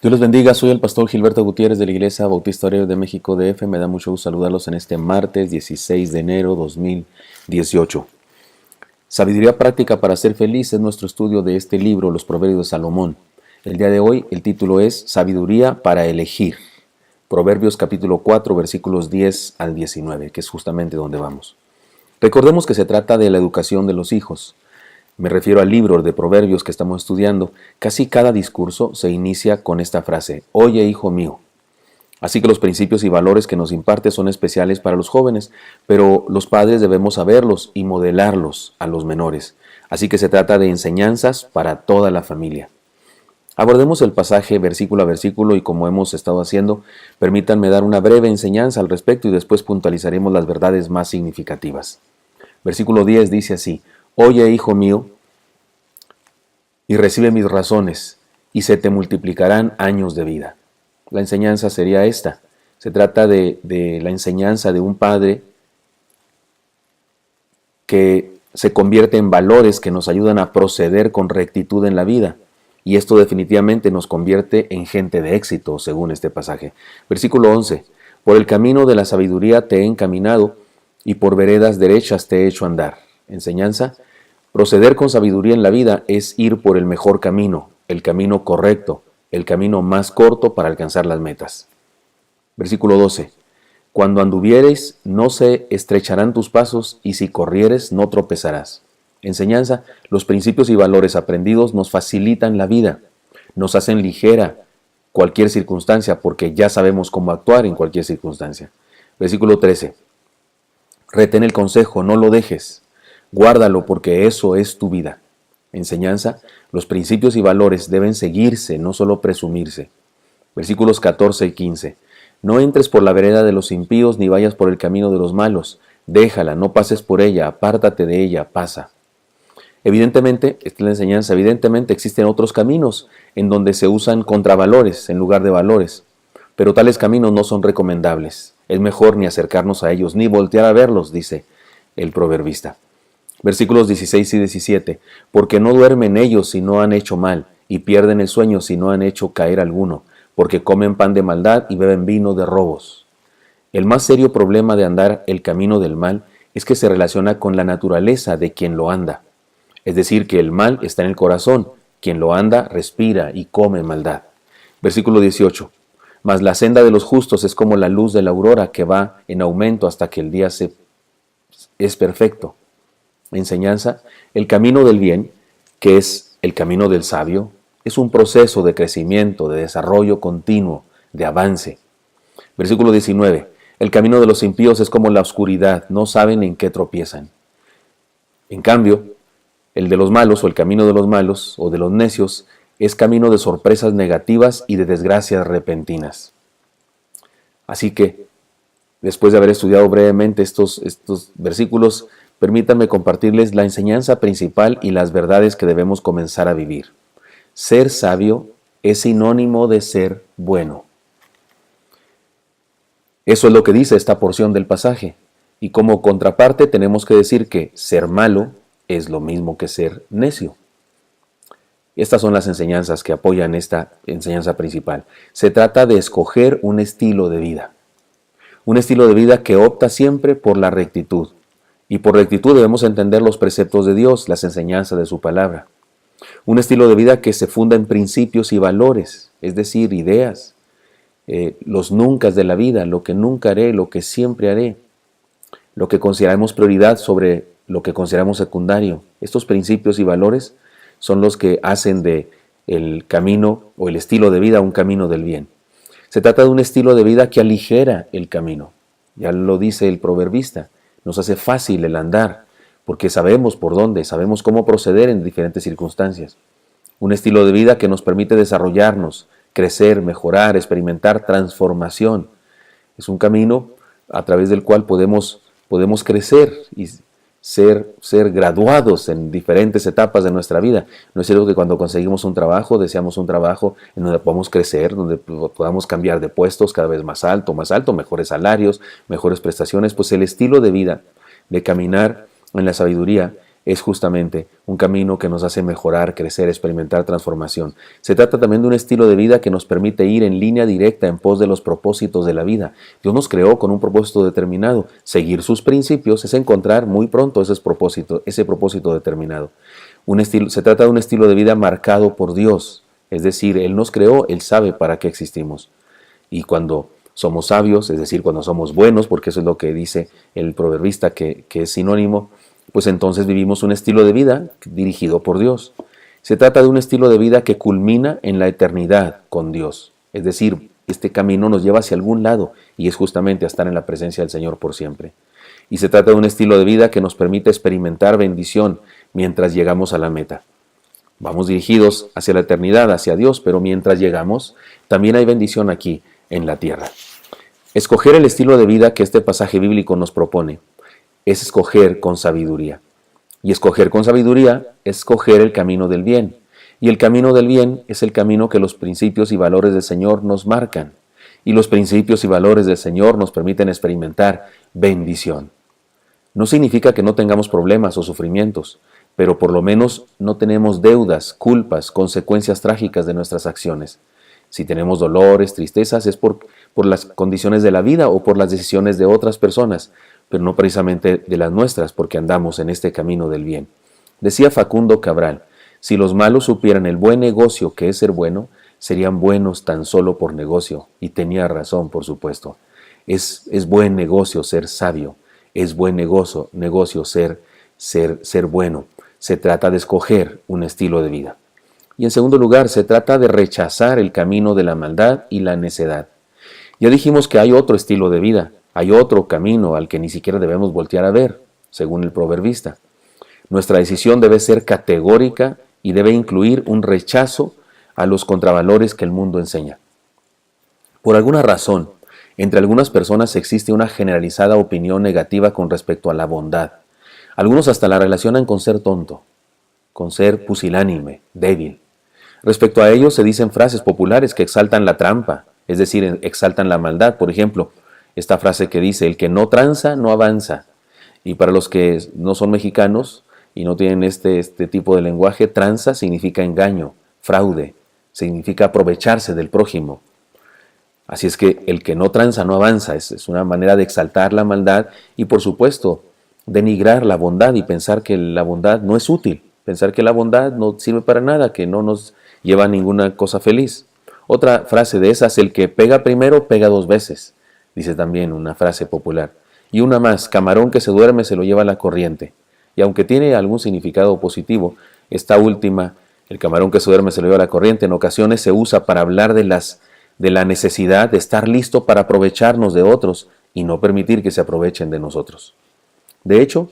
Dios los bendiga, soy el pastor Gilberto Gutiérrez de la Iglesia Bautista Obrero de México DF. Me da mucho gusto saludarlos en este martes 16 de enero 2018. Sabiduría práctica para ser feliz es nuestro estudio de este libro, Los Proverbios de Salomón. El día de hoy el título es Sabiduría para elegir. Proverbios capítulo 4, versículos 10 al 19, que es justamente donde vamos. Recordemos que se trata de la educación de los hijos. Me refiero al libro de Proverbios que estamos estudiando. Casi cada discurso se inicia con esta frase: Oye, hijo mío. Así que los principios y valores que nos imparte son especiales para los jóvenes, pero los padres debemos saberlos y modelarlos a los menores. Así que se trata de enseñanzas para toda la familia. Abordemos el pasaje versículo a versículo y, como hemos estado haciendo, permítanme dar una breve enseñanza al respecto y después puntualizaremos las verdades más significativas. Versículo 10 dice así: Oye, hijo mío, y recibe mis razones, y se te multiplicarán años de vida. La enseñanza sería esta. Se trata de la enseñanza de un padre que se convierte en valores que nos ayudan a proceder con rectitud en la vida. Y esto definitivamente nos convierte en gente de éxito, según este pasaje. Versículo 11. Por el camino de la sabiduría te he encaminado, y por veredas derechas te he hecho andar. Enseñanza: proceder con sabiduría en la vida es ir por el mejor camino, el camino correcto, el camino más corto para alcanzar las metas. Versículo 12. Cuando anduvieres, no se estrecharán tus pasos, y si corrieres, no tropezarás. Enseñanza: los principios y valores aprendidos nos facilitan la vida, nos hacen ligera cualquier circunstancia, porque ya sabemos cómo actuar en cualquier circunstancia. Versículo 13. Retén el consejo, no lo dejes. Guárdalo, porque eso es tu vida. Enseñanza: los principios y valores deben seguirse, no solo presumirse. Versículos 14 y 15. No entres por la vereda de los impíos, ni vayas por el camino de los malos. Déjala, no pases por ella, apártate de ella, pasa. Evidentemente, esta es la enseñanza, evidentemente existen otros caminos en donde se usan contravalores en lugar de valores, pero tales caminos no son recomendables. Es mejor ni acercarnos a ellos, ni voltear a verlos, dice el proverbista. Versículos 16 y 17. Porque no duermen ellos si no han hecho mal, y pierden el sueño si no han hecho caer alguno, porque comen pan de maldad y beben vino de robos. El más serio problema de andar el camino del mal es que se relaciona con la naturaleza de quien lo anda. Es decir, que el mal está en el corazón. Quien lo anda, respira y come maldad. Versículo 18. Mas la senda de los justos es como la luz de la aurora, que va en aumento hasta que el día es perfecto. Enseñanza: el camino del bien, que es el camino del sabio, es un proceso de crecimiento, de desarrollo continuo, de avance. Versículo 19. El camino de los impíos es como la oscuridad, no saben en qué tropiezan. En cambio, el de los malos, o el camino de los malos, o de los necios, es camino de sorpresas negativas y de desgracias repentinas. Así que, después de haber estudiado brevemente estos versículos, permítanme compartirles la enseñanza principal y las verdades que debemos comenzar a vivir. Ser sabio es sinónimo de ser bueno. Eso es lo que dice esta porción del pasaje. Y como contraparte tenemos que decir que ser malo es lo mismo que ser necio. Estas son las enseñanzas que apoyan esta enseñanza principal. Se trata de escoger un estilo de vida. Un estilo de vida que opta siempre por la rectitud. Y por rectitud debemos entender los preceptos de Dios, las enseñanzas de su palabra. Un estilo de vida que se funda en principios y valores, es decir, ideas, los nunca de la vida, lo que nunca haré, lo que siempre haré, lo que consideramos prioridad sobre lo que consideramos secundario. Estos principios y valores son los que hacen de el camino o el estilo de vida un camino del bien. Se trata de un estilo de vida que aligera el camino. Ya lo dice el proverbista. Nos hace fácil el andar, porque sabemos por dónde, sabemos cómo proceder en diferentes circunstancias. Un estilo de vida que nos permite desarrollarnos, crecer, mejorar, experimentar transformación. Es un camino a través del cual podemos crecer y ser graduados en diferentes etapas de nuestra vida. No es cierto que cuando conseguimos un trabajo, deseamos un trabajo en donde podamos crecer, donde podamos cambiar de puestos cada vez más alto, mejores salarios, mejores prestaciones. Pues el estilo de vida de caminar en la sabiduría es justamente un camino que nos hace mejorar, crecer, experimentar transformación. Se trata también de un estilo de vida que nos permite ir en línea directa en pos de los propósitos de la vida. Dios nos creó con un propósito determinado. Seguir sus principios es encontrar muy pronto ese propósito determinado. Se trata de un estilo de vida marcado por Dios. Es decir, Él nos creó, Él sabe para qué existimos. Y cuando somos sabios, es decir, cuando somos buenos, porque eso es lo que dice el proverbista que es sinónimo, pues entonces vivimos un estilo de vida dirigido por Dios. Se trata de un estilo de vida que culmina en la eternidad con Dios. Es decir, este camino nos lleva hacia algún lado y es justamente a estar en la presencia del Señor por siempre. Y se trata de un estilo de vida que nos permite experimentar bendición mientras llegamos a la meta. Vamos dirigidos hacia la eternidad, hacia Dios, pero mientras llegamos, también hay bendición aquí en la tierra. Escoger el estilo de vida que este pasaje bíblico nos propone es escoger con sabiduría. Y escoger con sabiduría es escoger el camino del bien. Y el camino del bien es el camino que los principios y valores del Señor nos marcan. Y los principios y valores del Señor nos permiten experimentar bendición. No significa que no tengamos problemas o sufrimientos, pero por lo menos no tenemos deudas, culpas, consecuencias trágicas de nuestras acciones. Si tenemos dolores, tristezas, es por las condiciones de la vida o por las decisiones de otras personas, pero no precisamente de las nuestras, porque andamos en este camino del bien. Decía Facundo Cabral, si los malos supieran el buen negocio que es ser bueno, serían buenos tan solo por negocio, y tenía razón, por supuesto. Es buen negocio ser sabio, es buen negocio ser bueno. Se trata de escoger un estilo de vida. Y en segundo lugar, se trata de rechazar el camino de la maldad y la necedad. Ya dijimos que hay otro estilo de vida, hay otro camino al que ni siquiera debemos voltear a ver, según el proverbista. Nuestra decisión debe ser categórica y debe incluir un rechazo a los contravalores que el mundo enseña. Por alguna razón, entre algunas personas existe una generalizada opinión negativa con respecto a la bondad. Algunos hasta la relacionan con ser tonto, con ser pusilánime, débil. Respecto a ello se dicen frases populares que exaltan la trampa, es decir, exaltan la maldad. Por ejemplo, esta frase que dice, el que no tranza, no avanza. Y para los que no son mexicanos y no tienen este tipo de lenguaje, tranza significa engaño, fraude, significa aprovecharse del prójimo. Así es que el que no tranza, no avanza. Es una manera de exaltar la maldad y, por supuesto, denigrar la bondad y pensar que la bondad no es útil, pensar que la bondad no sirve para nada, que no nos lleva a ninguna cosa feliz. Otra frase de esas, el que pega primero, pega dos veces, dice también una frase popular. Y una más, camarón que se duerme se lo lleva la corriente. Y aunque tiene algún significado positivo, esta última, el camarón que se duerme se lo lleva la corriente, en ocasiones se usa para hablar de la necesidad de estar listo para aprovecharnos de otros y no permitir que se aprovechen de nosotros. De hecho,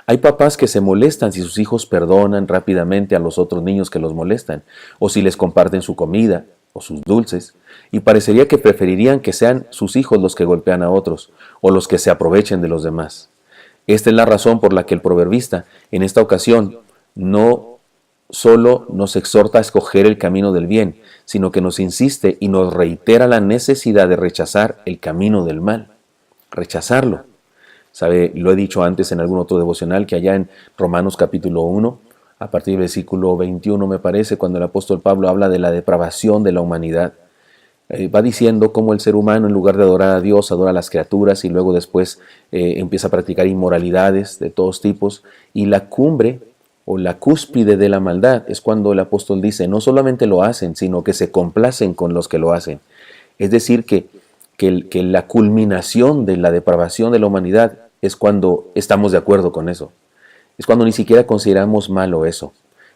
hay papás que se molestan si sus hijos perdonan rápidamente a los otros niños que los molestan, o si les comparten su comida o sus dulces, y parecería que preferirían que sean sus hijos los que golpean a otros, o los que se aprovechen de los demás. Esta es la razón por la que el proverbista, en esta ocasión, no solo nos exhorta a escoger el camino del bien, sino que nos insiste y nos reitera la necesidad de rechazar el camino del mal. Rechazarlo. ¿Sabe? Lo he dicho antes en algún otro devocional que allá en Romanos capítulo 1, a partir del versículo 21 me parece, cuando el apóstol Pablo habla de la depravación de la humanidad, va diciendo cómo el ser humano en lugar de adorar a Dios adora a las criaturas y luego después empieza a practicar inmoralidades de todos tipos, y la cumbre o la cúspide de la maldad es cuando el apóstol dice no solamente lo hacen, sino que se complacen con los que lo hacen. Es decir, que la culminación de la depravación de la humanidad es cuando estamos de acuerdo con eso. Es cuando ni siquiera consideramos malo eso.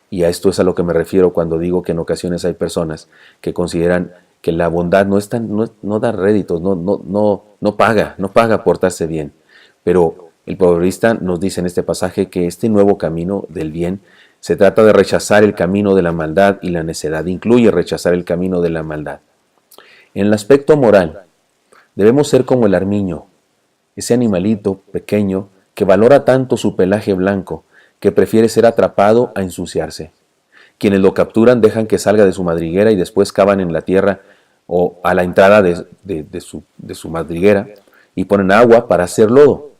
Y a esto es a lo que me refiero cuando digo que en ocasiones hay personas que consideran que la bondad no da réditos, no paga portarse bien. Pero el proverbista nos dice en este pasaje que este nuevo camino del bien se trata de rechazar el camino de la maldad y la necedad. Incluye rechazar el camino de la maldad. En el aspecto moral, debemos ser como el armiño, ese animalito pequeño que valora tanto su pelaje blanco que prefiere ser atrapado a ensuciarse. Quienes lo capturan dejan que salga de su madriguera y después cavan en la tierra o a la entrada de su madriguera y ponen agua para hacer lodo.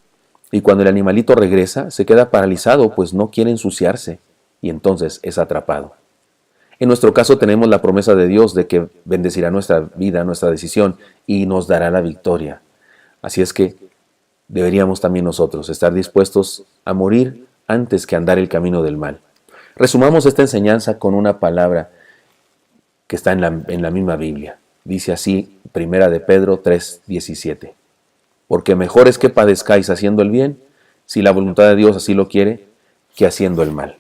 Y cuando el animalito regresa, se queda paralizado, pues no quiere ensuciarse, y entonces es atrapado. En nuestro caso tenemos la promesa de Dios de que bendecirá nuestra vida, nuestra decisión, y nos dará la victoria. Así es que deberíamos también nosotros estar dispuestos a morir antes que andar el camino del mal. Resumamos esta enseñanza con una palabra que está en la misma Biblia. Dice así, 1 de Pedro 3:17. Porque mejor es que padezcáis haciendo el bien, si la voluntad de Dios así lo quiere, que haciendo el mal.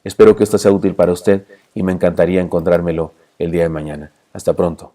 Espero que esto sea útil para usted y me encantaría encontrármelo el día de mañana. Hasta pronto.